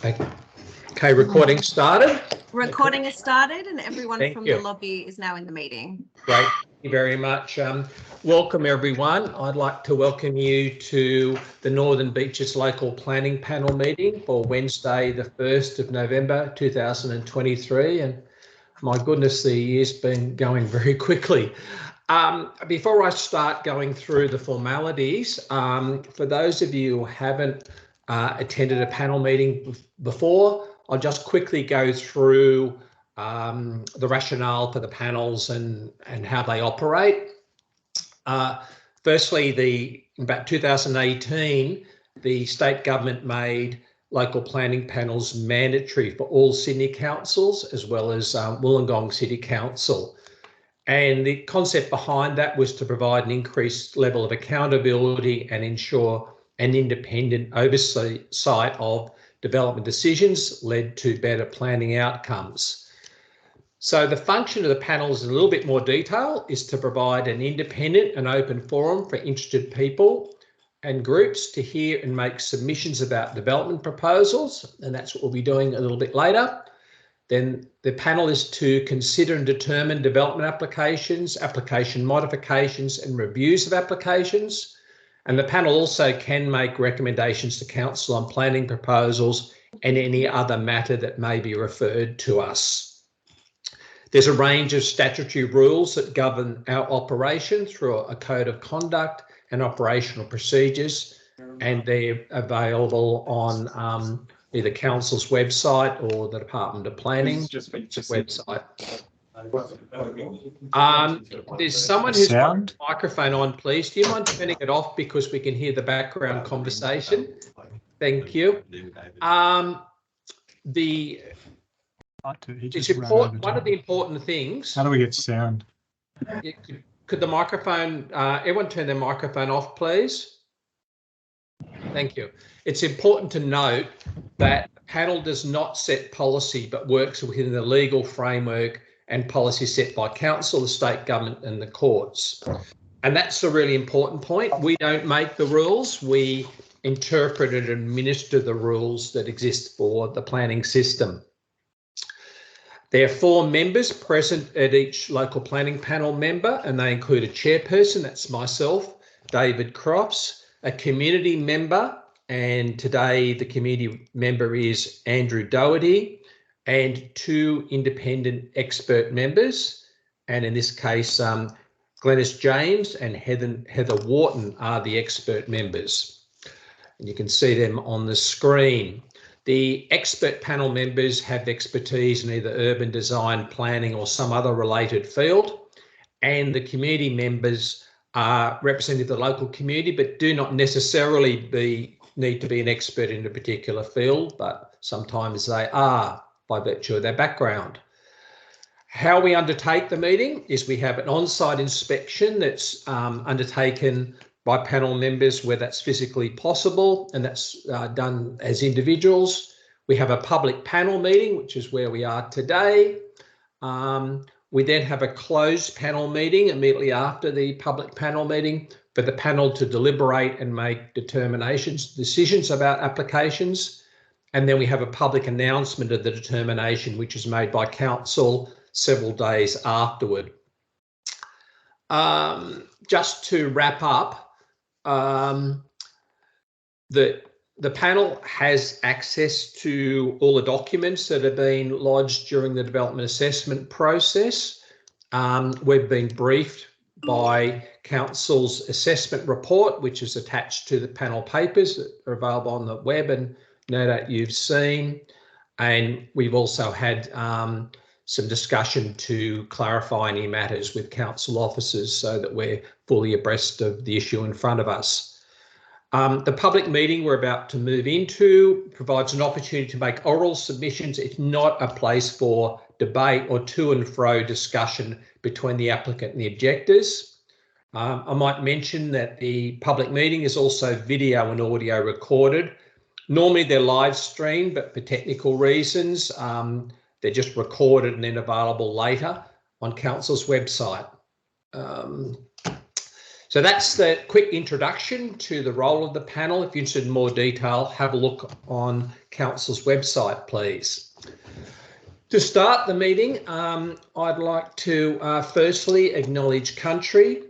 Okay, recording started. Recording has started and everyone Thank from you. the lobby is now in the meeting. Great, thank you very much. Welcome everyone. I'd like to welcome you to the Northern Beaches Local Planning Panel meeting for Wednesday, the 1st of November 2023. And my goodness, the year's been going very quickly. Before I start going through the formalities, for those of you who haven't attended a panel meeting before, I'll just quickly go through the rationale for the panels and how they operate. Firstly, in about 2018, the state government made local planning panels mandatory for all Sydney councils as well as Wollongong City Council. And the concept behind that was to provide an increased level of accountability and ensure an independent oversight of development decisions led to better planning outcomes. So the function of the panels in a little bit more detail is to provide an independent and open forum for interested people and groups to hear and make submissions about development proposals, and that's what we'll be doing a little bit later. Then the panel is to consider and determine development applications, application modifications and reviews of applications. And the panel also can make recommendations to council on planning proposals and any other matter that may be referred to us. There's a range of statutory rules that govern our operation through a code of conduct and operational procedures, and they're available on either council's website or the Department of Planning website. There's someone who's got a microphone on, please. Do you mind turning it off because we can hear the background conversation? Thank you. It's important. One of the important things. How do we get sound? Could the microphone? Everyone turn their microphone off, please. Thank you. It's important to note that the panel does not set policy but works within the legal framework and policy set by council, the state government and the courts. And that's a really important point. We don't make the rules. We interpret and administer the rules that exist for the planning system. There are 4 members present at each local planning panel member, and they include a chairperson, that's myself, David Crofts, a community member, and today the community member is Andrew Doherty, and 2 independent expert members. And in this case, Glenys James and Heather Wharton are the expert members. And you can see them on the screen. The expert panel members have expertise in either urban design, planning or some other related field. And the community members are representative of the local community, but do not necessarily need to be an expert in a particular field, but sometimes they are by virtue of their background. How we undertake the meeting is we have an on-site inspection that's undertaken by panel members where that's physically possible, and that's done as individuals. We have a public panel meeting, which is where we are today. We then have a closed panel meeting immediately after the public panel meeting for the panel to deliberate and make decisions about applications. And then we have a public announcement of the determination, which is made by council several days afterward. Just to wrap up, the panel has access to all the documents that have been lodged during the development assessment process. We've been briefed by council's assessment report, which is attached to the panel papers that are available on the web and no doubt you've seen. And we've also had some discussion to clarify any matters with council officers so that we're fully abreast of the issue in front of us. The public meeting we're about to move into provides an opportunity to make oral submissions. It's not a place for debate or to and fro discussion between the applicant and the objectors. I might mention that the public meeting is also video and audio recorded. Normally they're live streamed, but for technical reasons, they're just recorded and then available later on council's website. So that's the quick introduction to the role of the panel. If you're interested in more detail, have a look on Council's website, please. To start the meeting, I'd like to firstly acknowledge country.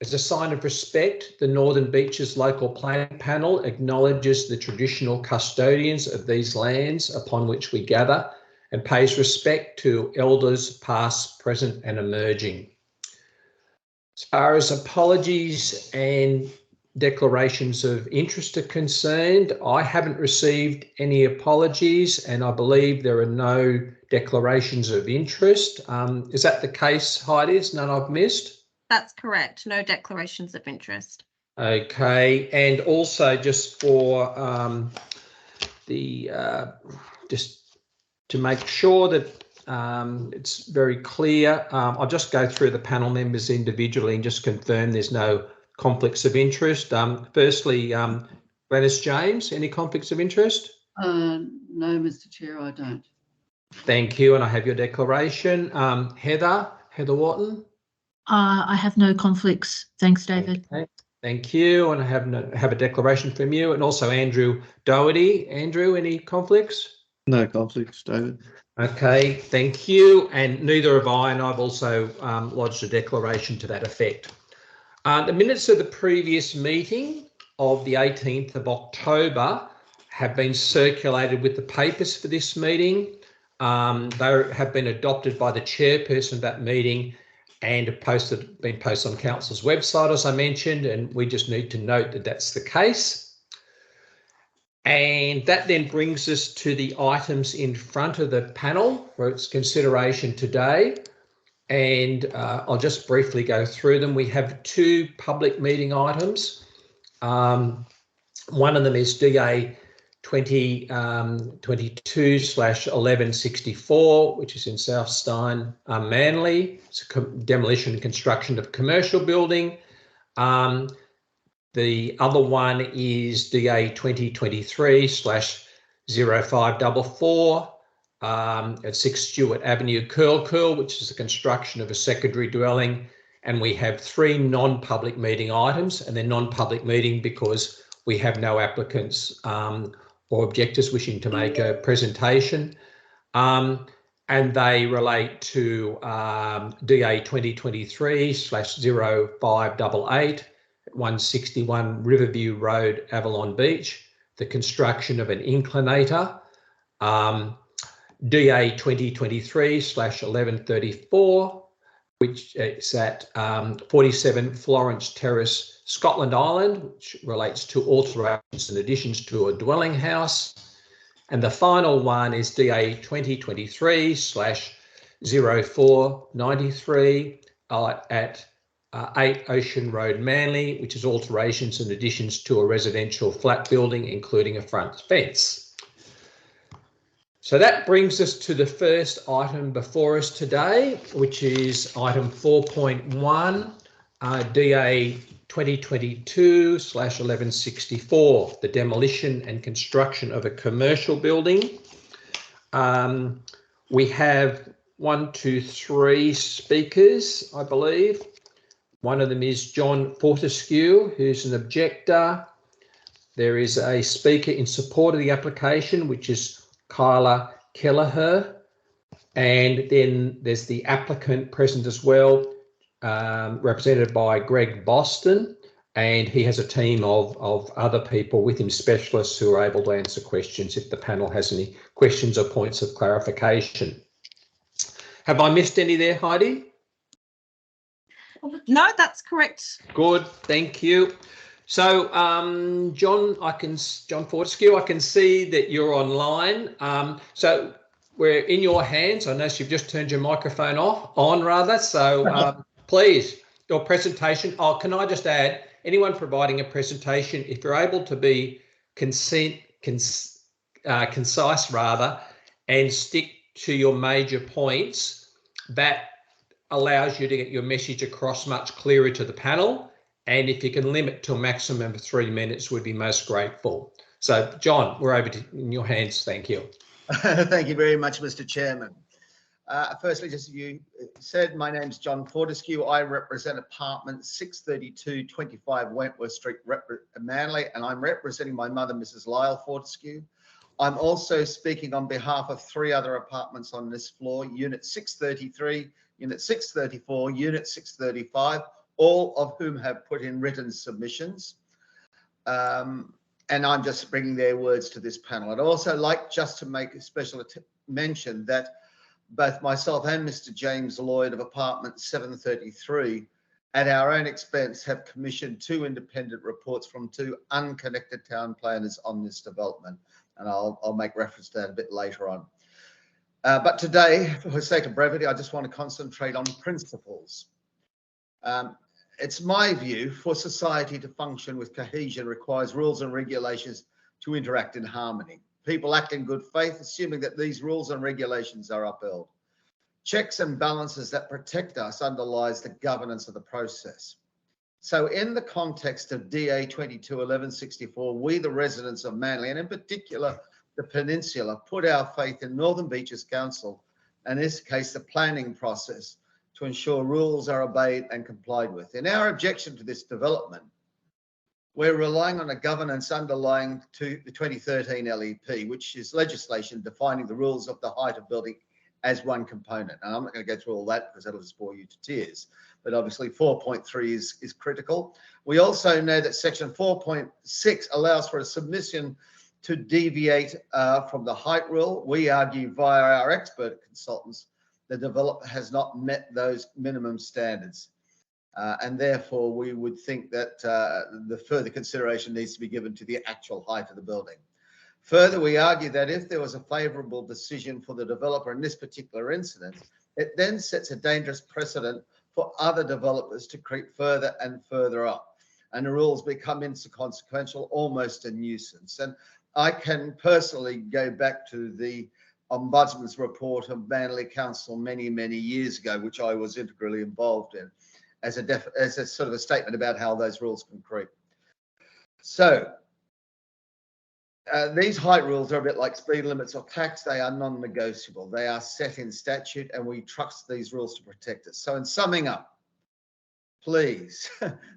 As a sign of respect, the Northern Beaches Local Planning Panel acknowledges the traditional custodians of these lands upon which we gather and pays respect to elders past, present and emerging. As far as apologies and declarations of interest are concerned, I haven't received any apologies and I believe there are no declarations of interest. Is that the case, Heidi? Is none I've missed? That's correct. No declarations of interest. Okay, and also just for just to make sure that it's very clear, I'll just go through the panel members individually and just confirm there's no conflicts of interest. Firstly, Glenys James, any conflicts of interest? No, Mr. Chair, I don't. Thank you, and I have your declaration. Heather Wharton? I have no conflicts. Thanks, David. Okay. Thank you, and I have a declaration from you, and also Andrew Doherty. Andrew, any conflicts? No conflicts, David. Okay, thank you, and neither have I, and I've also lodged a declaration to that effect. The minutes of the previous meeting of the 18th of October have been circulated with the papers for this meeting. They have been adopted by the chairperson of that meeting and have been posted on Council's website, as I mentioned, and we just need to note that that's the case. And that then brings us to the items in front of the panel for its consideration today. And I'll just briefly go through them. We have two public meeting items. One of them is DA 2022/1164, which is in South Stein, Manly. It's a demolition and construction of a commercial building. The other one is DA 2023/0544 at 6 Stewart Avenue, Curl, which is the construction of a secondary dwelling. And we have three non-public meeting items, and they're non-public meeting because we have no applicants or objectors wishing to make a presentation. And they relate to DA 2023/0588 at 161 Riverview Road, Avalon Beach, the construction of an inclinator. DA 2023/1134, which is at 47 Florence Terrace, Scotland Island, which relates to alterations and additions to a dwelling house. And the final one is DA 2023/0493 at 8 Ocean Road, Manly, which is alterations and additions to a residential flat building, including a front fence. So that brings us to the first item before us today, which is item 4.1, DA 2022/1164, the demolition and construction of a commercial building. We have 3 speakers, I believe. One of them is John Fortescue, who's an objector. There is a speaker in support of the application, which is Kyla Kelleher, and then there's the applicant present as well, represented by Greg Boston, and he has a team of other people with him, specialists who are able to answer questions if the panel has any questions or points of clarification. Have I missed any there, Heidi? No, that's correct. Good, thank you. So, John Fortescue, I can see that you're online. So we're in your hands. I notice you've just turned your microphone on. So please, your presentation. Oh, can I just add, anyone providing a presentation, if you're able to be concise and stick to your major points, that allows you to get your message across much clearer to the panel. And if you can limit to a maximum of 3 minutes, we'd be most grateful. So, John, we're over in your hands. Thank you. Thank you very much, Mr. Chairman. Firstly, just as you said, my name's John Fortescue. I represent apartment 632 25 Wentworth Street, Manly, and I'm representing my mother, Mrs. Lyle Fortescue. I'm also speaking on behalf of 3 other apartments on this floor, Unit 633, Unit 634, Unit 635, all of whom have put in written submissions. And I'm just bringing their words to this panel. I'd also like just to make a special mention that both myself and Mr. James Lloyd of apartment 733 at our own expense have commissioned 2 independent reports from 2 unconnected town planners on this development. And I'll make reference to that a bit later on. But today, for the sake of brevity, I just want to concentrate on principles. It's my view for society to function with cohesion requires rules and regulations to interact in harmony. People act in good faith, assuming that these rules and regulations are upheld. Checks and balances that protect us underlies the governance of the process. So in the context of DA 221164, we, the residents of Manly, and in particular the Peninsula, put our faith in Northern Beaches Council, and in this case the planning process, to ensure rules are obeyed and complied with. In our objection to this development, we're relying on a governance underlying to the 2013 LEP, which is legislation defining the rules of the height of building as one component. And I'm not going to go through all that because that'll just bore you to tears. But obviously 4.3 is critical. We also know that section 4.6 allows for a submission to deviate from the height rule. We argue via our expert consultants the developer has not met those minimum standards. And therefore, we would think that the further consideration needs to be given to the actual height of the building. Further, we argue that if there was a favourable decision for the developer in this particular incident, it then sets a dangerous precedent for other developers to creep further and further up. And the rules become inconsequential, almost a nuisance. And I can personally go back to the Ombudsman's report of Manly Council many, many years ago, which I was integrally involved in, as a sort of a statement about how those rules can creep. So these height rules are a bit like speed limits or tax. They are non-negotiable. They are set in statute, and we trust these rules to protect us. So in summing up, please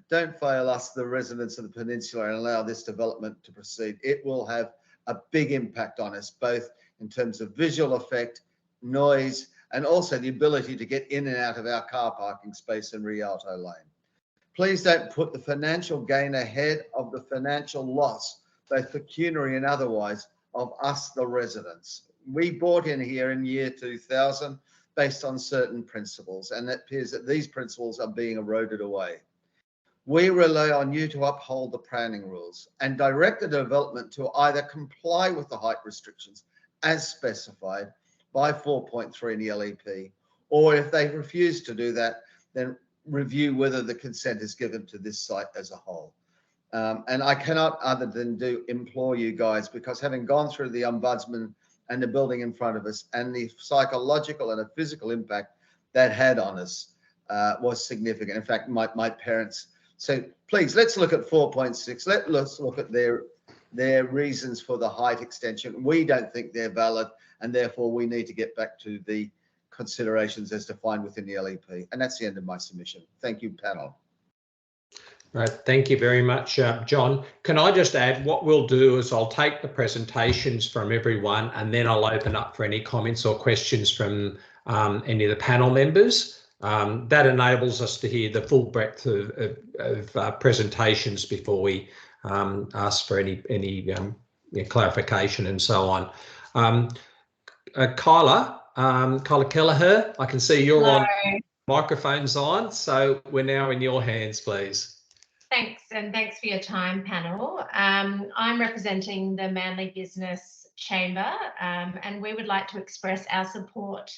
don't fail us, the residents of the Peninsula, and allow this development to proceed. It will have a big impact on us, both in terms of visual effect, noise, and also the ability to get in and out of our car parking space in Rialto Lane. Please don't put the financial gain ahead of the financial loss, both pecuniary and otherwise, of us, the residents. We bought in here in year 2000 based on certain principles, and it appears that these principles are being eroded away. We rely on you to uphold the planning rules and direct the development to either comply with the height restrictions as specified by 4.3 in the LEP, or if they refuse to do that, then review whether the consent is given to this site as a whole. And I cannot other than implore you guys, because having gone through the Ombudsman and the building in front of us and the psychological and the physical impact that had on us was significant. In fact, my parents said, please, let's look at 4.6. Let's look at their reasons for the height extension. We don't think they're valid, and therefore we need to get back to the considerations as defined within the LEP. And that's the end of my submission. Thank you, panel. Right, thank you very much, John. Can I just add, what we'll do is I'll take the presentations from everyone, and then I'll open up for any comments or questions from any of the panel members. That enables us to hear the full breadth of presentations before we ask for any clarification and so on. Kyla Kelleher, I can see you're on, microphone's on, so we're now in your hands, please. Thanks, and thanks for your time, panel. I'm representing the Manly Business Chamber, and we would like to express our support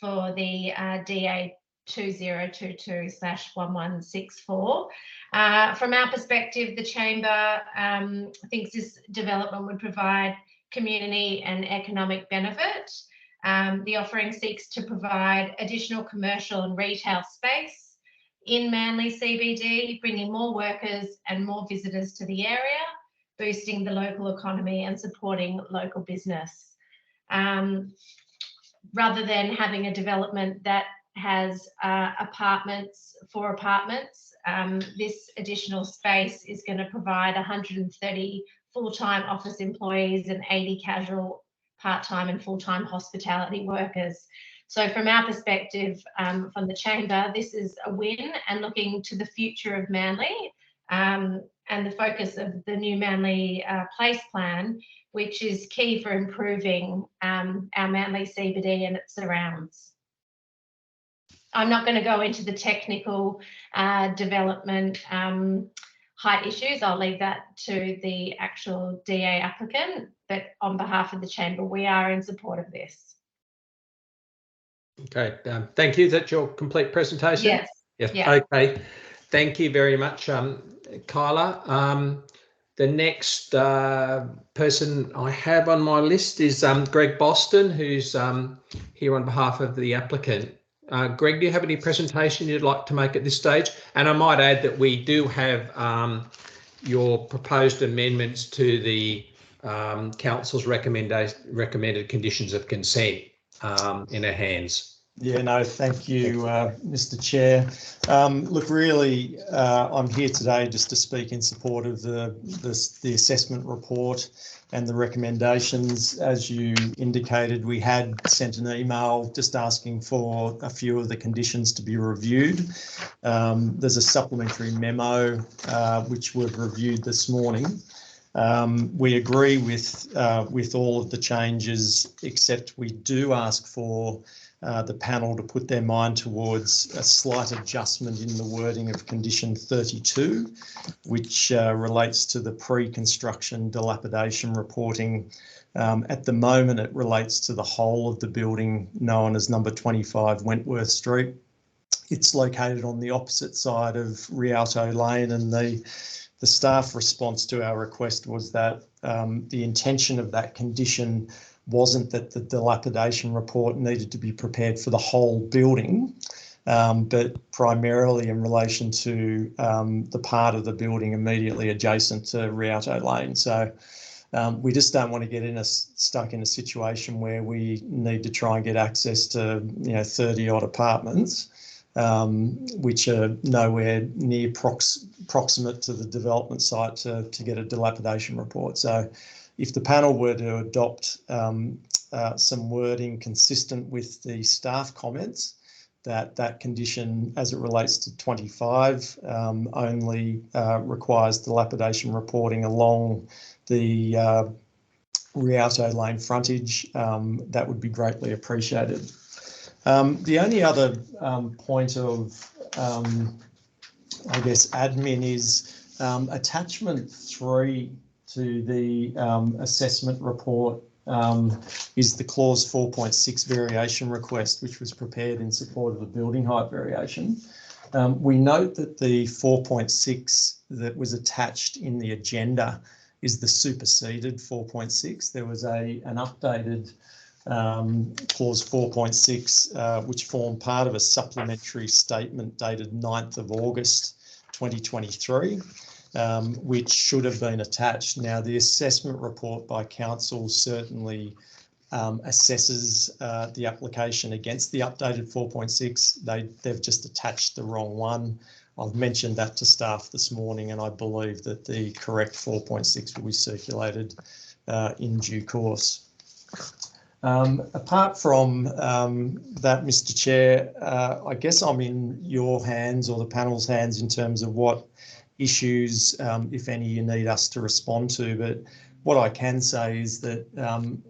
for the DA 2022/1164. From our perspective, the Chamber thinks this development would provide community and economic benefit. The offering seeks to provide additional commercial and retail space in Manly CBD, bringing more workers and more visitors to the area, boosting the local economy and supporting local business. rather than having a development that has apartments for apartments. This additional space is going to provide 130 full-time office employees and 80 casual, part-time and full-time hospitality workers. So from our perspective, from the Chamber, this is a win, and looking to the future of Manly and the focus of the new Manly Place Plan, which is key for improving our Manly CBD and its surrounds. I'm not going to go into the technical development height issues. I'll leave that to the actual DA applicant, but on behalf of the Chamber, we are in support of this. Okay, thank you. Is that your complete presentation? Yes. Yes. Yeah. Okay, thank you very much, Kyla. The next person I have on my list is Greg Boston, who's here on behalf of the applicant. Greg, do you have any presentation you'd like to make at this stage? And I might add that we do have your proposed amendments to the council's recommended conditions of consent in our hands. Yeah, no, thank you, Mr. Chair. Look, really, I'm here today just to speak in support of the assessment report and the recommendations. As you indicated, we had sent an email just asking for a few of the conditions to be reviewed. There's a supplementary memo which we've reviewed this morning. We agree with all of the changes, except we do ask for the panel to put their mind towards a slight adjustment in the wording of condition 32, which relates to the pre-construction dilapidation reporting. At the moment, it relates to the whole of the building known as number 25 Wentworth Street. It's located on the opposite side of Rialto Lane, and the staff response to our request was that the intention of that condition wasn't that the dilapidation report needed to be prepared for the whole building, but primarily in relation to the part of the building immediately adjacent to Rialto Lane. So we just don't want to get stuck in a situation where we need to try and get access to 30 odd apartments, which are nowhere near proximate to the development site to get a dilapidation report. So if the panel were to adopt some wording consistent with the staff comments, that condition as it relates to 25 only requires dilapidation reporting along the Rialto Lane frontage, that would be greatly appreciated. The only other point of, I guess, admin is attachment 3 to the assessment report is the clause 4.6 variation request, which was prepared in support of the building height variation. We note that the 4.6 that was attached in the agenda is the superseded 4.6. There was an updated clause 4.6, which formed part of a supplementary statement dated 9th of August 2023. Which should have been attached. Now, the assessment report by council certainly assesses the application against the updated 4.6. They've just attached the wrong one. I've mentioned that to staff this morning, and I believe that the correct 4.6 will be circulated in due course. Apart from that, Mr. Chair, I guess I'm in your hands or the panel's hands in terms of what issues, if any, you need us to respond to. But what I can say is that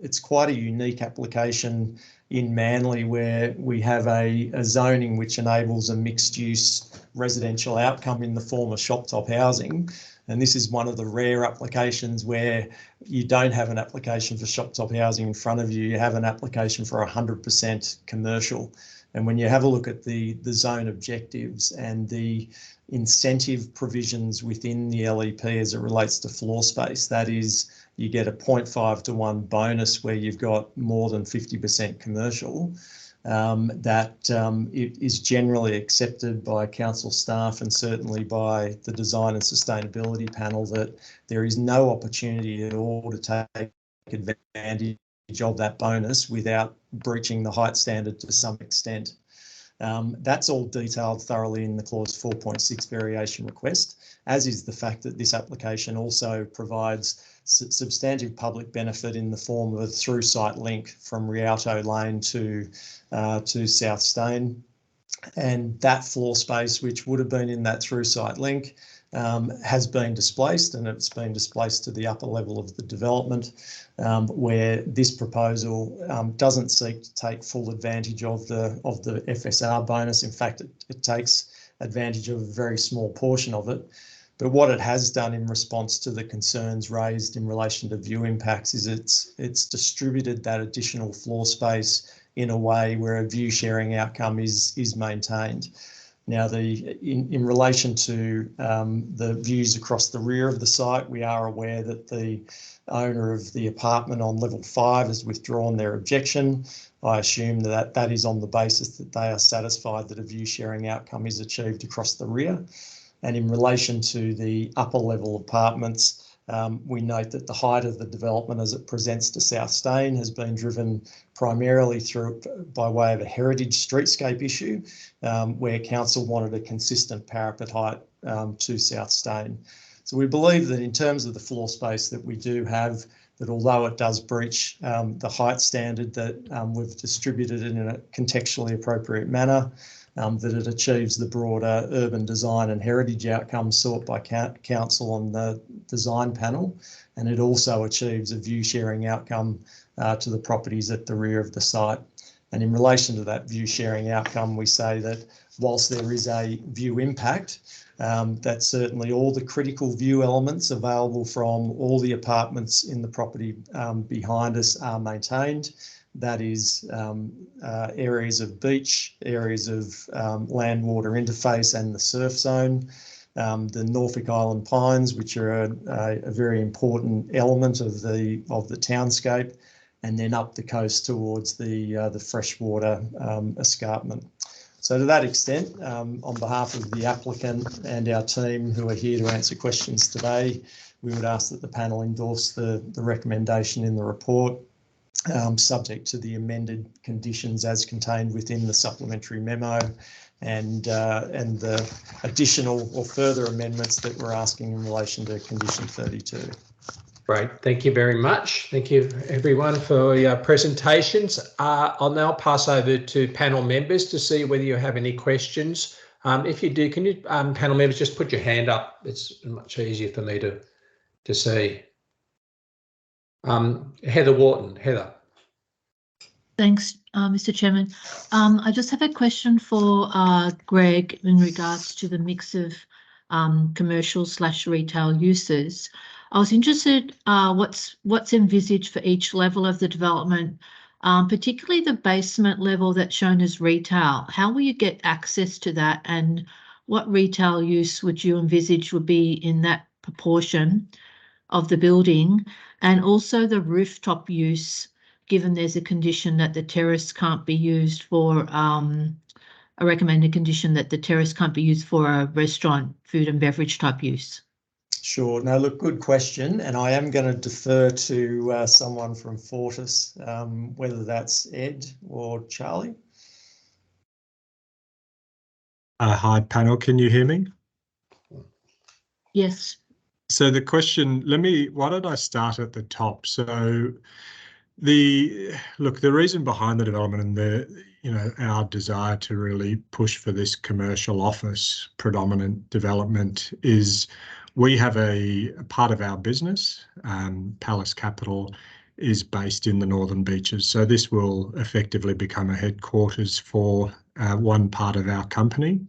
it's quite a unique application in Manly, where we have a zoning which enables a mixed-use residential outcome in the form of shop-top housing. And this is one of the rare applications where you don't have an application for shop-top housing in front of you. You have an application for 100% commercial. And when you have a look at the zone objectives and the incentive provisions within the LEP as it relates to floor space, that is, you get a 0.5 to 1 bonus where you've got more than 50% commercial. It is generally accepted by council staff and certainly by the design and sustainability panel that there is no opportunity at all to take advantage of that bonus without breaching the height standard to some extent. That's all detailed thoroughly in the clause 4.6 variation request, as is the fact that this application also provides substantive public benefit in the form of a through site link from Rialto Lane to South Stane. And that floor space, which would have been in that through site link, has been displaced, and it's been displaced to the upper level of the development, where this proposal doesn't seek to take full advantage of the FSR bonus. In fact, it takes advantage of a very small portion of it. But what it has done in response to the concerns raised in relation to view impacts is it's distributed that additional floor space in a way where a view sharing outcome is maintained. Now, in relation to the views across the rear of the site, we are aware that the owner of the apartment on level 5 has withdrawn their objection. I assume that is on the basis that they are satisfied that a view sharing outcome is achieved across the rear. And in relation to the upper level apartments, we note that the height of the development as it presents to South Stane has been driven primarily by way of a heritage streetscape issue, where council wanted a consistent parapet height to South Stane. So we believe that in terms of the floor space that we do have, that although it does breach the height standard, that we've distributed it in a contextually appropriate manner, that it achieves the broader urban design and heritage outcomes sought by council on the design panel, and it also achieves a view sharing outcome to the properties at the rear of the site. And in relation to that view sharing outcome, we say that whilst there is a view impact, that certainly all the critical view elements available from all the apartments in the property behind us are maintained. That is areas of beach, areas of land-water interface and the surf zone, the Norfolk Island pines, which are a very important element of the townscape, and then up the coast towards the freshwater escarpment. So to that extent, on behalf of the applicant and our team who are here to answer questions today, we would ask that the panel endorse the recommendation in the report, subject to the amended conditions as contained within the supplementary memo and the additional or further amendments that we're asking in relation to condition 32. Great, thank you very much. Thank you everyone for your presentations. I'll now pass over to panel members to see whether you have any questions. If you do, can you panel members just put your hand up? It's much easier for me to see. Heather Wharton. Heather. Thanks, Mr. Chairman. I just have a question for Greg in regards to the mix of commercial/retail uses. I was interested what's envisaged for each level of the development, particularly the basement level that's shown as retail. How will you get access to that, and what retail use would you envisage would be in that proportion of the building, and also the rooftop use, given there's a condition that the terrace can't be used for a recommended condition that the terrace can't be used for a restaurant, food and beverage type use? Sure. No, look, good question. And I am going to defer to someone from Fortis, whether that's Ed or Charlie. Hi, panel. Can you hear me? Yes. So the question, why don't I start at the top? So the reason behind the development and our desire to really push for this commercial office predominant development is we have a part of our business, Palace Capital, is based in the Northern Beaches. So this will effectively become a headquarters for one part of our company.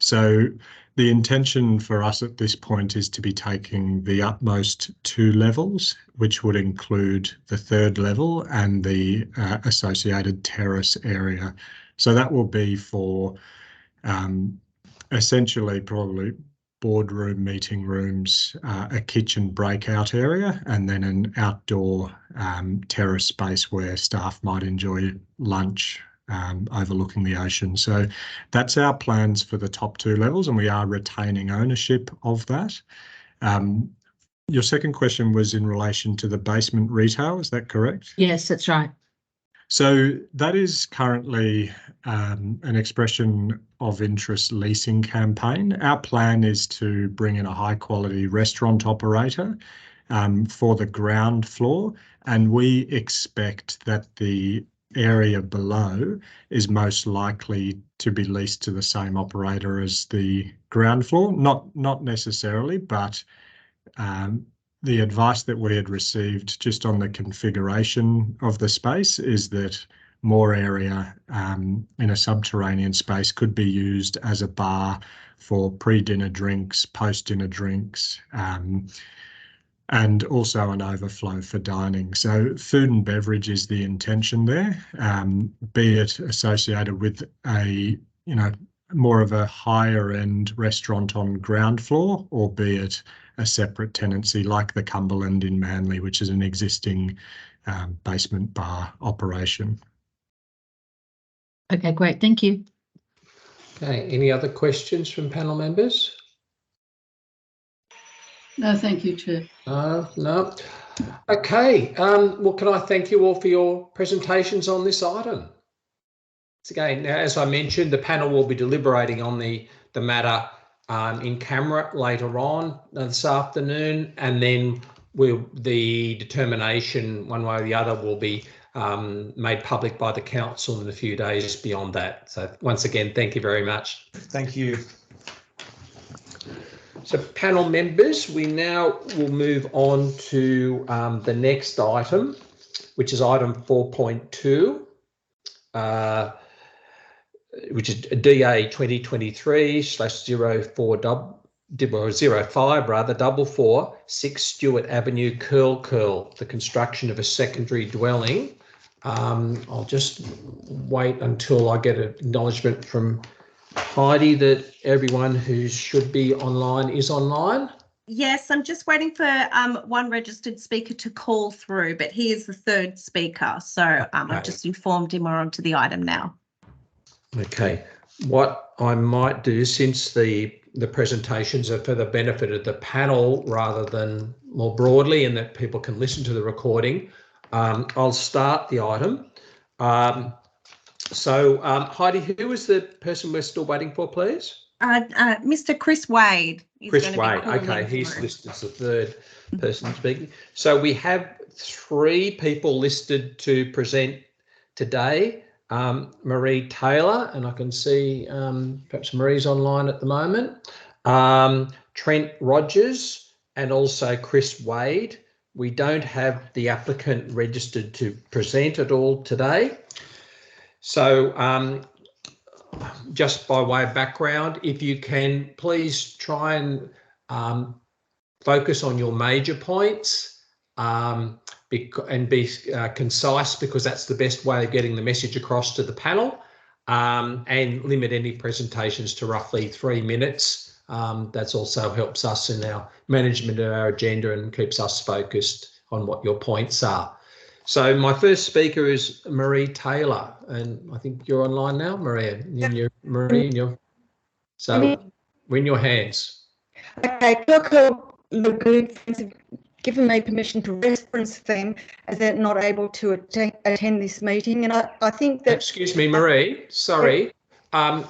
So the intention for us at this point is to be taking the utmost 2 levels, which would include the 3rd level and the associated terrace area. So that will be for essentially probably boardroom, meeting rooms, a kitchen breakout area, and then an outdoor terrace space where staff might enjoy lunch overlooking the ocean. So that's our plans for the top 2 levels, and we are retaining ownership of that. Your second question was in relation to the basement retail, is that correct? Yes, that's right. So that is currently an expression of interest leasing campaign. Our plan is to bring in a high quality restaurant operator for the ground floor, and we expect that the area below is most likely to be leased to the same operator as the ground floor. Not necessarily, but the advice that we had received just on the configuration of the space is that more area in a subterranean space could be used as a bar for pre-dinner drinks, post-dinner drinks, and also an overflow for dining. So food and beverage is the intention there, be it associated with a, more of a higher end restaurant on ground floor, or be it a separate tenancy like the Cumberland in Manly, which is an existing basement bar operation. Okay, great. Thank you. Okay, any other questions from panel members? No, thank you, Chair. No. Okay, well, can I thank you all for your presentations on this item? So again, as I mentioned, the panel will be deliberating on the matter in camera later on this afternoon, and then the determination one way or the other will be made public by the council in a few days beyond that. So once again, thank you very much. Thank you. So panel members, we now will move on to the next item, which is item 4.2. Which is DA 2023/04/05/446 Stewart Avenue, Curl, the construction of a secondary dwelling. I'll just wait until I get an acknowledgement from Heidi that everyone who should be online is online. Yes, I'm just waiting for one registered speaker to call through, but he is the third speaker. So I've just informed him we're on to the item now. Okay, what I might do, since the presentations are for the benefit of the panel rather than more broadly, and that people can listen to the recording, I'll start the item. Heidi, who is the person we're still waiting for, please? Mr. Chris Wade. Chris Wade, okay, he's listed as the third person speaking. So we have 3 people listed to present today. Marie Taylor, and I can see perhaps Marie's online at the moment, Trent Rogers, and also Chris Wade. We don't have the applicant registered to present at all today. So just by way of background, if you can please try and focus on your major points and be concise, because that's the best way of getting the message across to the panel, and limit any presentations to roughly 3 minutes. That's also helps us in our management of our agenda and keeps us focused on what your points are. So my first speaker is Marie Taylor, and I think you're online now, Maria. So we're in your hands. Okay, Coco Lagoon friends have given me permission to reference them as they're not able to attend this meeting, and I think that. Excuse me, Marie. Sorry, I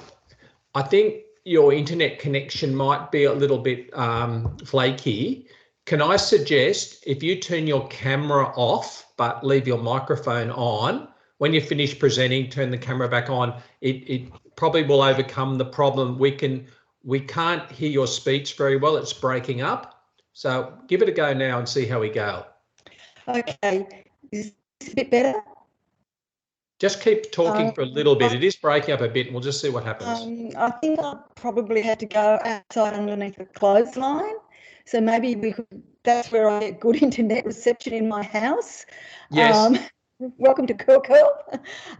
think your internet connection might be a little bit flaky. Can I suggest if you turn your camera off but leave your microphone on, when you finish presenting, turn the camera back on. It probably will overcome the problem. We can't hear your speech very well. It's breaking up. So give it a go now and see how we go. Okay, is this a bit better? Just keep talking for a little bit. It is breaking up a bit, and we'll just see what happens. I think I probably had to go outside underneath a clothesline. So maybe that's where I get good internet reception in my house. Yes. Welcome to Coco.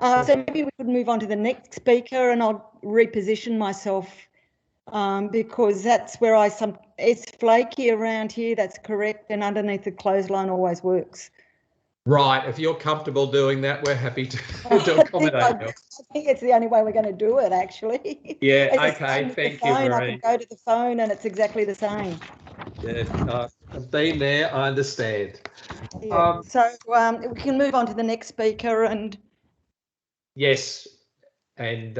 So maybe we could move on to the next speaker, and I'll reposition myself because that's where it's flaky around here. That's correct. And underneath the clothesline always works. Right. If you're comfortable doing that, we're happy to accommodate you. I think it's the only way we're going to do it, actually. Yeah. Okay. Thank you, Marie. I can go to the phone and it's exactly the same. Yeah, I've been there. I understand. Yeah. So we can move on to the next speaker, and Yes, and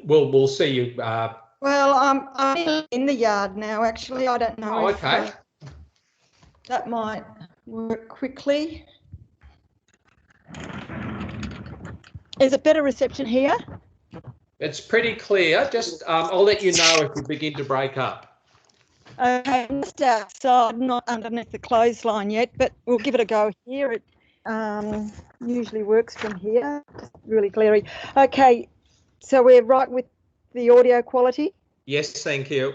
we'll see you. well, I'm in the yard now. Actually, I don't know Oh, if okay. that might work quickly. Is it better reception here? It's pretty clear. Just I'll let you know if we begin to break up. Okay, I'm just outside, not underneath the clothesline yet, but we'll give it a go here. It usually works from here, just really glary. Okay, so we're right with the audio quality? Yes, thank you.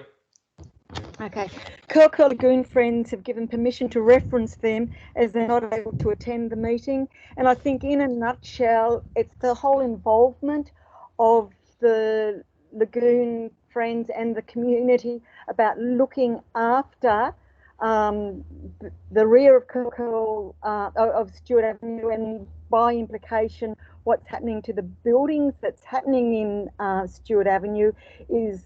Okay. Curl Lagoon friends have given permission to reference them as they're not able to attend the meeting. And I think in a nutshell, it's the whole involvement of the Lagoon friends and the community about looking after the rear of Curl of Stewart Avenue, and by implication, what's happening to the buildings that's happening in Stewart Avenue is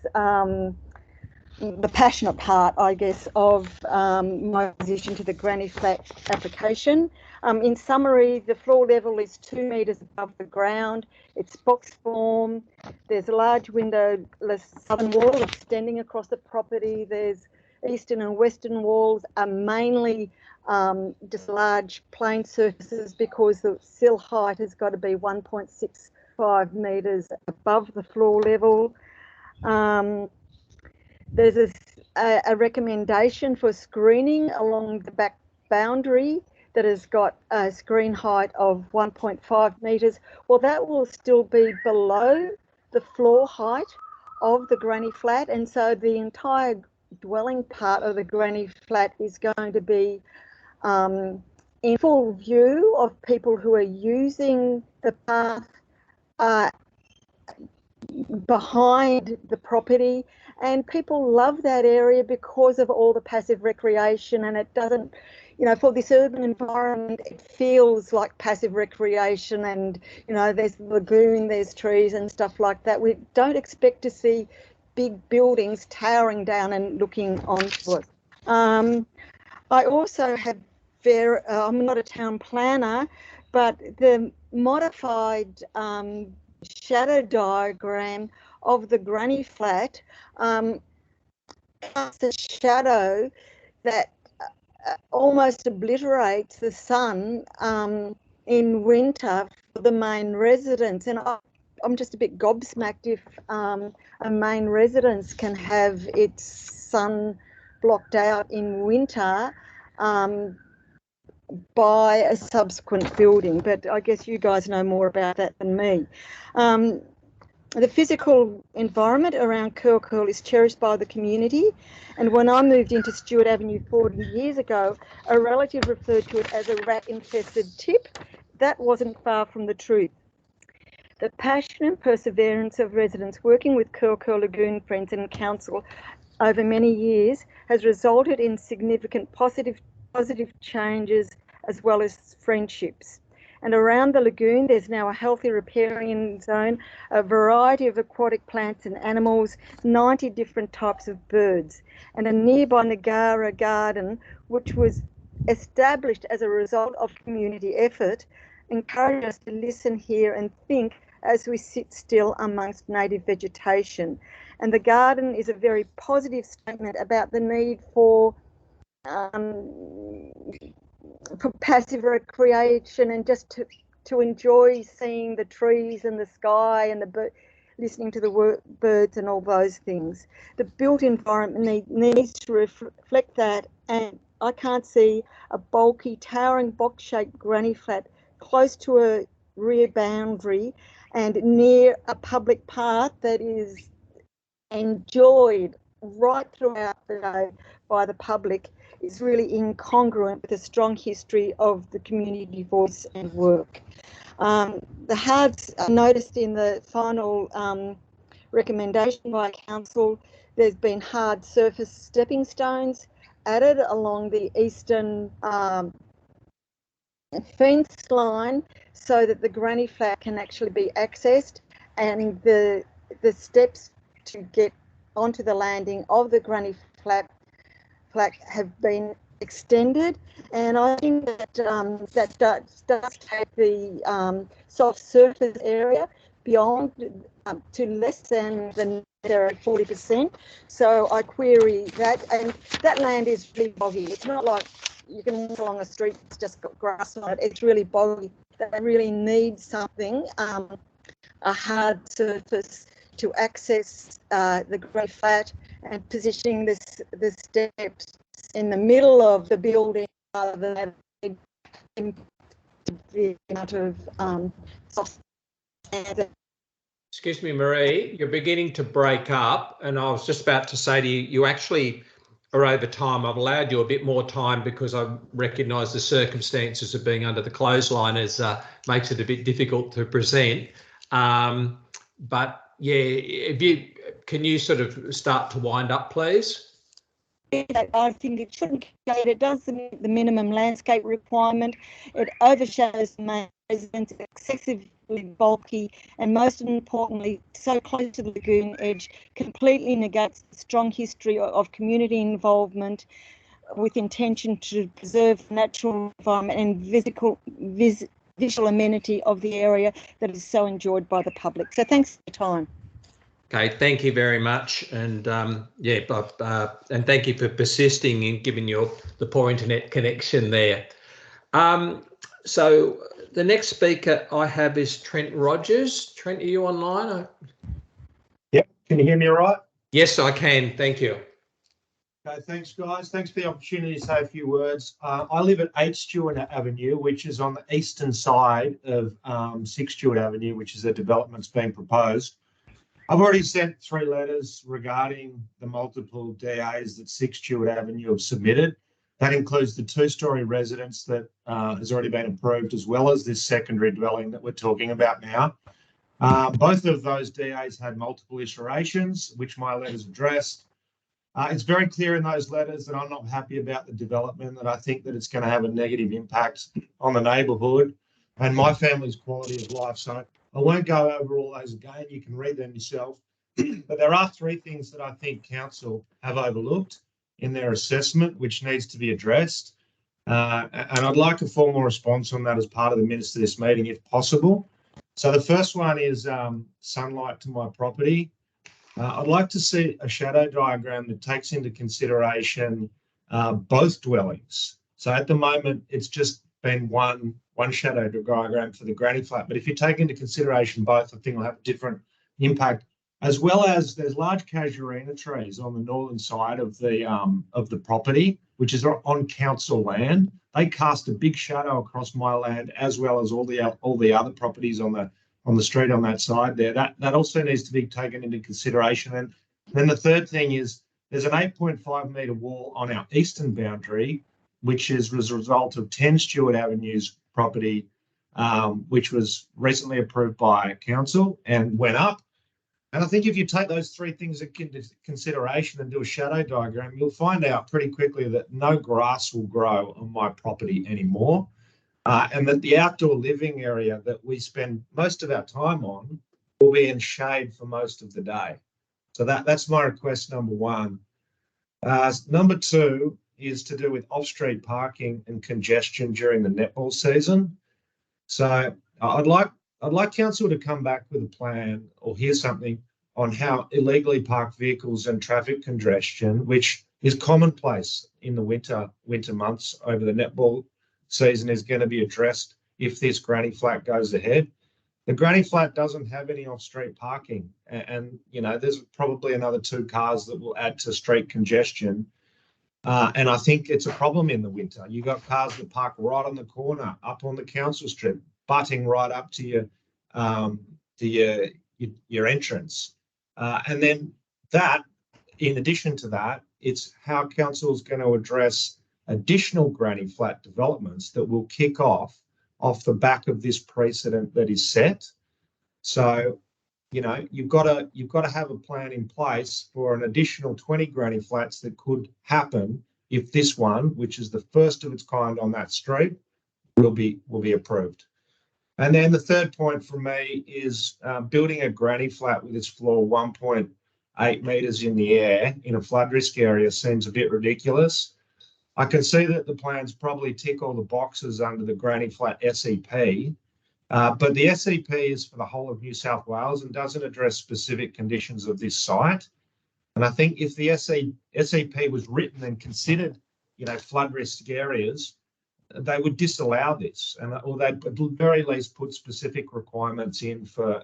the passionate part, I guess, of my position to the Granny Flat application. In summary, the floor level is 2 metres above the ground. It's box form. There's a large windowless southern wall extending across the property. There's eastern and western walls are mainly just large plain surfaces, because the sill height has got to be 1.65 metres above the floor level. There's a recommendation for screening along the back boundary that has got a screen height of 1.5 metres. Well, that will still be below the floor height of the granny flat, and so the entire dwelling part of the granny flat is going to be in full view of people who are using the path behind the property, and people love that area because of all the passive recreation, and it doesn't, you know, for this urban environment, it feels like passive recreation, and, you know, there's the lagoon, there's trees and stuff like that. We don't expect to see big buildings towering down and looking onto it. I also have I'm not a town planner, but the modified shadow diagram of the granny flat casts a shadow that almost obliterates the sun in winter for the main residence. And I'm just a bit gobsmacked if a main residence can have its sun blocked out in winter by a subsequent building, but I guess you guys know more about that than me. The physical environment around Curl is cherished by the community, and when I moved into Stewart Avenue 40 years ago, a relative referred to it as a rat-infested tip. That wasn't far from the truth. The passion and perseverance of residents working with Curl Lagoon Friends and Council over many years has resulted in significant positive changes as well as friendships. And around the lagoon, there's now a healthy riparian zone, a variety of aquatic plants and animals, 90 different types of birds, and a nearby Nagara garden, which was established as a result of community effort, encouraged us to listen, hear and think as we sit still amongst native vegetation. And the garden is a very positive statement about the need for passive recreation, and just to enjoy seeing the trees and the sky and listening to the birds and all those things. The built environment needs to reflect that, and I can't see a bulky, towering box-shaped granny flat close to a rear boundary and near a public path that is enjoyed right throughout the day by the public is really incongruent with a strong history of the community voice and work. The hards are noticed in the final recommendation by council. There's been hard surface stepping stones added along the eastern fence line so that the granny flat can actually be accessed, and the steps to get onto the landing of the granny flat plaque have been extended, and I think that that does take the soft surface area beyond to less than the necessary 40%. So I query that, and that land is really boggy. It's not like you can walk along a street that's just got grass on it. It's really boggy. They really need something, a hard surface to access the granny flat, and positioning the steps in the middle of the building rather than the amount of soft sand. Excuse me, Marie, you're beginning to break up, and I was just about to say to you, you actually are over time. I've allowed you a bit more time because I recognise the circumstances of being under the clothesline makes it a bit difficult to present. But yeah, can you sort of start to wind up, please? I think it shouldn't. It does meet the minimum landscape requirement. It overshadows the main residence, excessively bulky, and most importantly, so close to the lagoon edge, completely negates the strong history of community involvement with intention to preserve natural environment and visual amenity of the area that is so enjoyed by the public. So thanks for your time. Okay, thank you very much, and yeah, and thank you for persisting in giving the poor internet connection there. So the next speaker I have is Trent Rogers. Trent, are you online? Yep. Can you hear me all right? Yes, I can. Thank you. Okay, thanks, guys. Thanks for the opportunity to say a few words. I live at 8 Stewart Avenue, which is on the eastern side of 6 Stewart Avenue, which is a development that's being proposed. I've already sent 3 letters regarding the multiple DAs that 6 Stewart Avenue have submitted. That includes the 2-storey residence that has already been approved, as well as this secondary dwelling that we're talking about now. Both of those DAs had multiple iterations, which my letters addressed. It's very clear in those letters that I'm not happy about the development, that I think that it's going to have a negative impact on the neighbourhood and my family's quality of life. So I won't go over all those again. You can read them yourself. But there are 3 things that I think council have overlooked in their assessment, which needs to be addressed. And I'd like a formal response on that as part of the minutes of this meeting, if possible. So the first one is sunlight to my property. I'd like to see a shadow diagram that takes into consideration both dwellings. So at the moment, it's just been one shadow diagram for the granny flat. But if you take into consideration both, I think it'll have a different impact. As well as there's large casuarina trees on the northern side of the property, which is on council land. They cast a big shadow across my land, as well as all the other properties on the street on that side there. That also needs to be taken into consideration. And then the third thing is there's an 8.5 metre wall on our eastern boundary, which is as a result of 10 Stewart Avenue's property, which was recently approved by council and went up. And I think if you take those 3 things into consideration and do a shadow diagram, you'll find out pretty quickly that no grass will grow on my property anymore. And that the outdoor living area that we spend most of our time on will be in shade for most of the day. So that's my request, number 1. Number 2 is to do with off-street parking and congestion during the netball season. So I'd like council to come back with a plan or hear something on how illegally parked vehicles and traffic congestion, which is commonplace in the winter months over the netball season, is going to be addressed if this granny flat goes ahead. The granny flat doesn't have any off-street parking, and you know there's probably another 2 cars that will add to street congestion. And I think it's a problem in the winter. You've got cars that park right on the corner, up on the council street, butting right up to your entrance. And then that, in addition to that, it's how council's going to address additional granny flat developments that will kick off the back of this precedent that is set. So, you know, you've got to have a plan in place for an additional 20 granny flats that could happen if this one, which is the first of its kind on that street, will be approved. And then the third point for me is building a granny flat with its floor 1.8 8 metres in the air in a flood risk area seems a bit ridiculous. I can see that the plans probably tick all the boxes under the Granny Flat SEP, but the SEP is for the whole of New South Wales and doesn't address specific conditions of this site. And I think if the SEP was written and considered, flood risk areas, they would disallow this, or they'd at the very least put specific requirements in for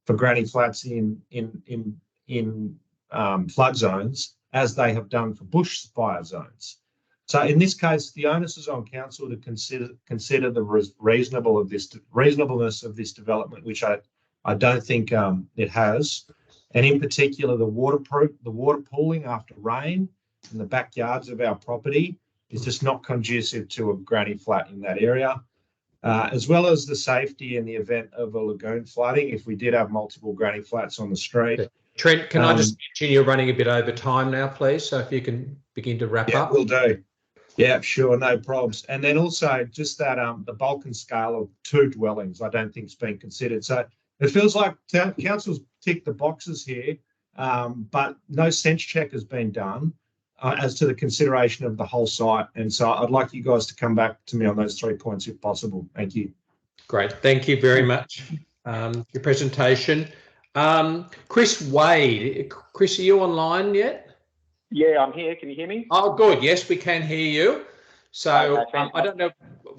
granny flats in flood zones, as they have done for bushfire zones. So in this case, the onus is on council to consider the reasonableness of this development, which I don't think it has, and in particular the water pooling after rain in the backyards of our property is just not conducive to a granny flat in that area, as well as the safety in the event of a lagoon flooding if we did have multiple granny flats on the street. Okay. Trent, can I just mention you're running a bit over time now, please? So if you can begin to wrap up. Will do. Yeah, sure, no probs. And then also just that the bulk and scale of 2 dwellings, I don't think has been considered. So it feels like council's ticked the boxes here, but no sense check has been done as to the consideration of the whole site. And so I'd like you guys to come back to me on those 3 points if possible. Thank you. Great. Thank you very much for your presentation. Chris Wade. Chris, are you online yet? Yeah, I'm here. Can you hear me? Oh, good. Yes, we can hear you. So Okay, I don't know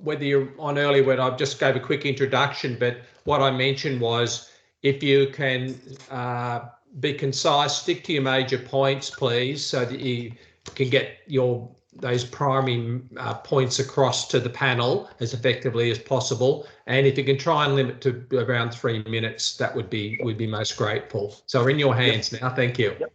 whether you're on earlier when I just gave a quick introduction, but what I mentioned was if you can be concise, stick to your major points, please, so that you can get those primary points across to the panel as effectively as possible. And if you can try and limit to around 3 minutes, that would be most grateful. So we're in your hands now. Thank you. Yep.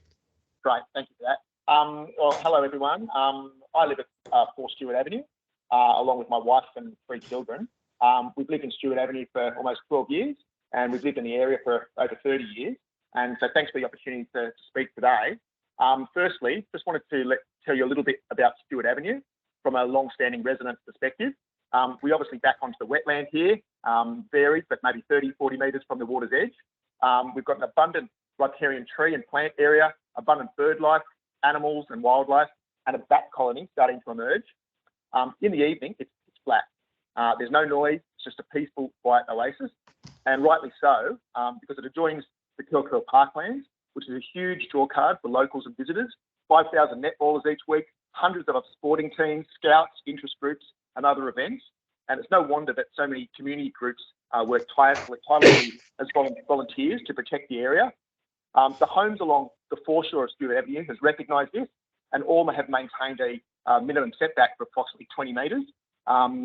Great. Thank you for that. Well, hello, everyone. I live at 4 Stewart Avenue, along with my wife and 3 children. We've lived in Stewart Avenue for almost 12 years, and we've lived in the area for over 30 years. And so thanks for the opportunity to speak today. Firstly, just wanted to tell you a little bit about Stewart Avenue from a long-standing resident perspective. We obviously back onto the wetland here, varies, but maybe 30, 40 metres from the water's edge. We've got an abundant riparian tree and plant area, abundant bird life, animals and wildlife, and a bat colony starting to emerge. In the evening, it's flat. There's no noise, it's just a peaceful, quiet oasis, and rightly so, because it adjoins the Kilkeel Parklands, which is a huge draw card for locals and visitors. 5,000 netballers each week, hundreds of sporting teams, scouts, interest groups, and other events. And it's no wonder that so many community groups work tirelessly as volunteers to protect the area. The homes along the foreshore of Stewart Avenue has recognised this, and all have maintained a minimum setback for approximately 20 metres.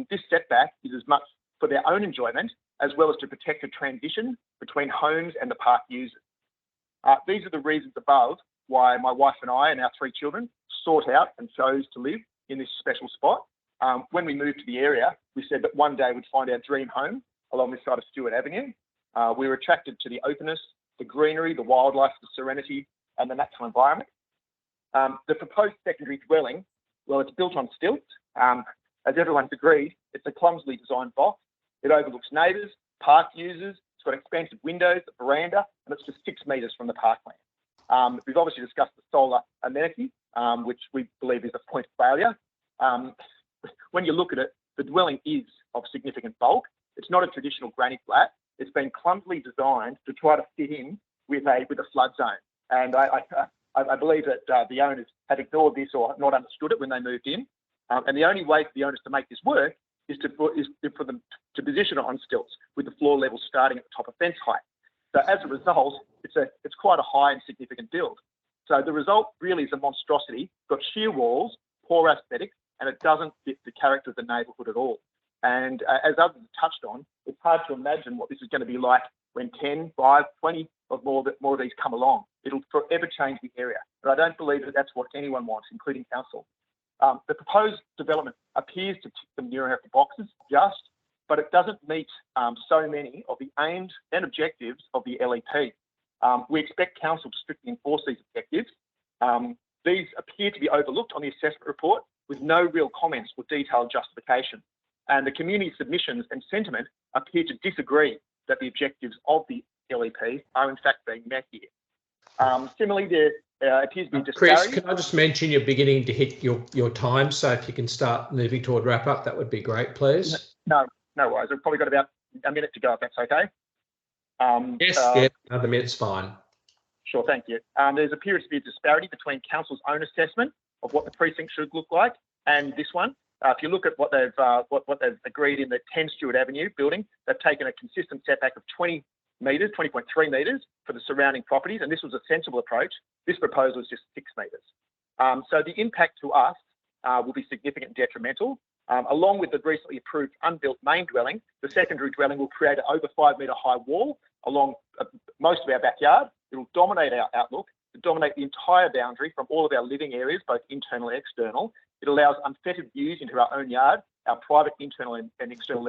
This setback is as much for their own enjoyment as well as to protect a transition between homes and the park users. These are the reasons above why my wife and I and our 3 children sought out and chose to live in this special spot. When we moved to the area, we said that one day we'd find our dream home along this side of Stewart Avenue. We were attracted to the openness, the greenery, the wildlife, the serenity, and the natural environment. The proposed secondary dwelling, well, it's built on stilts. As everyone's agreed, it's a clumsily designed box. It overlooks neighbours, park users, it's got expansive windows, a veranda, and it's just 6 metres from the parkland. We've obviously discussed the solar amenity, which we believe is a point of failure. When you look at it, the dwelling is of significant bulk. It's not a traditional granny flat. It's been clumsily designed to try to fit in with a flood zone. And I believe that the owners have ignored this or not understood it when they moved in. And the only way for the owners to make this work is for them to position it on stilts with the floor level starting at the top of fence height. So as a result, it's quite a high and significant build. So the result really is a monstrosity, got sheer walls, poor aesthetics, and it doesn't fit the character of the neighbourhood at all. And as others have touched on, it's hard to imagine what this is going to be like when 10, 5, 20 or more of these come along. It'll forever change the area. But I don't believe that that's what anyone wants, including council. The proposed development appears to tick the near enough boxes just, but it doesn't meet so many of the aims and objectives of the LEP. We expect council to strictly enforce these objectives. These appear to be overlooked on the assessment report with no real comments or detailed justification. And the community submissions and sentiment appear to disagree that the objectives of the LEP are in fact being met here. Similarly, there appears to be Chris, disparity. can I just mention you're beginning to hit your time, so if you can start moving toward wrap up, that would be great, please. No worries. We've probably got about a minute to go, if that's okay. Yes, yeah, another minute's fine. Sure, thank you. There appears to be a disparity between council's own assessment of what the precinct should look like and this one. If you look at what they've agreed in the 10 Stewart Avenue building, they've taken a consistent setback of 20 metres, 20.3 metres for the surrounding properties, and this was a sensible approach. This proposal is just 6 metres. So the impact to us will be significant and detrimental. Along with the recently approved unbuilt main dwelling, the secondary dwelling will create an over 5 metre high wall along most of our backyard. It will dominate our outlook, dominate the entire boundary from all of our living areas, both internal and external. It allows unfettered views into our own yard, our private internal and external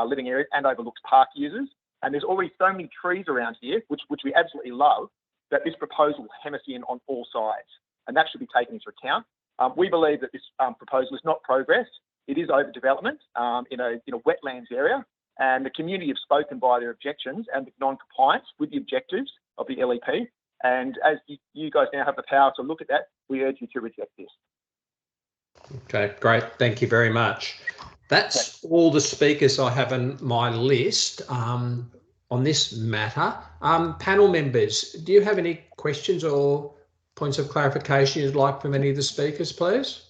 living areas, and overlooks park users. And there's already so many trees around here, which we absolutely love, that this proposal will hem us in on all sides, and that should be taken into account. We believe that this proposal is not progress. It is overdevelopment in a wetlands area, and the community have spoken by their objections and non-compliance with the objectives of the LEP. And as you guys now have the power to look at that, we urge you to reject this. Okay, great. Thank you very much. That's all the speakers I have on my list on this matter. Panel members, do you have any questions or points of clarification you'd like from any of the speakers, please?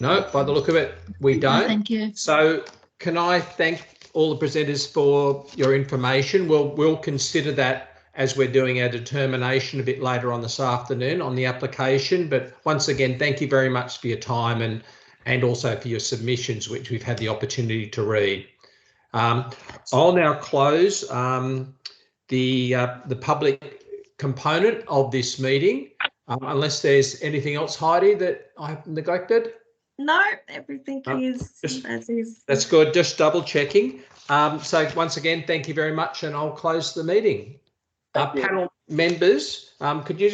No, by the look of it, we don't. Thank you. So can I thank all the presenters for your information? We'll consider that as we're doing our determination a bit later on this afternoon on the application. But once again, thank you very much for your time and also for your submissions, which we've had the opportunity to read. I'll now close the public component of this meeting, unless there's anything else, Heidi, that I've neglected. No, everything is as is. That's good. Just double checking. So once again, thank you very much, and I'll close the meeting. Panel members, could you just